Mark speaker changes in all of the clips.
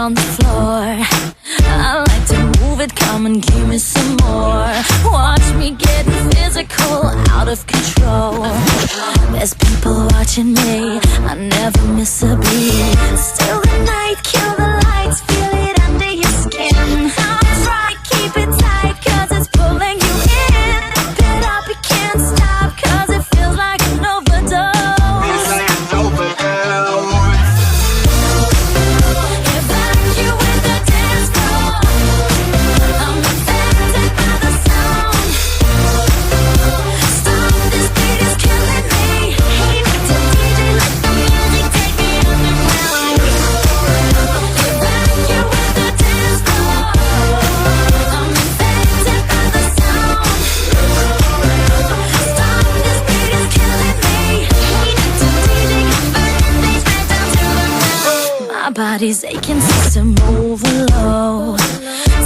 Speaker 1: on the floor. I like to move it, come and give me some more. Watch me getting physical, out of control. There's people watching me, I never miss a beat. Still the night, kill the lights, feel it under your skin. That's right, keep it tight, cause it's pulling you in. Get up, you can't stop, cause it feels like an overdose. Body's aching, system overload.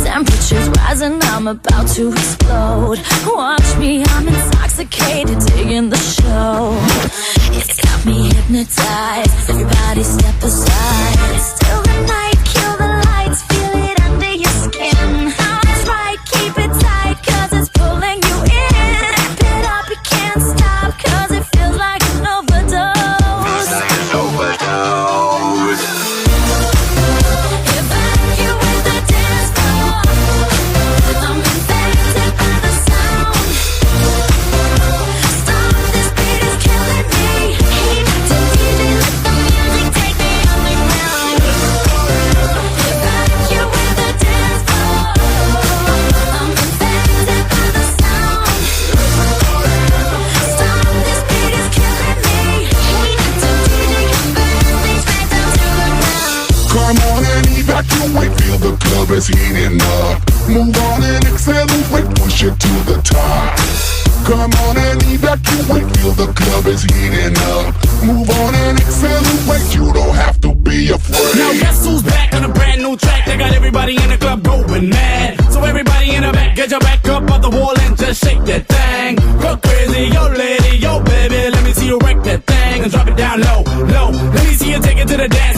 Speaker 1: Temperature's rising, I'm about to explode. Watch me, I'm intoxicated, digging the show. It's got me hypnotized, everybody step aside. Still the night, kill the lights, feel it under your skin. That's right, keep it tight, cause it's pulling you in. Wrap it up, you can't stop, cause it feels like an overdose. Like an overdose.
Speaker 2: Feel the club is heating up. Move on and accelerate, push it to the top. Come on and evacuate, feel the club is heating up. Move on and accelerate, you don't have to be afraid.
Speaker 3: Now guess who's back on a brand new track? They got everybody in the club going mad. So everybody in the back, get your back up off the wall and just shake that thing. Go crazy, yo lady, yo baby, let me see you wreck that thing and drop it down low, low. Let me see you take it to the dance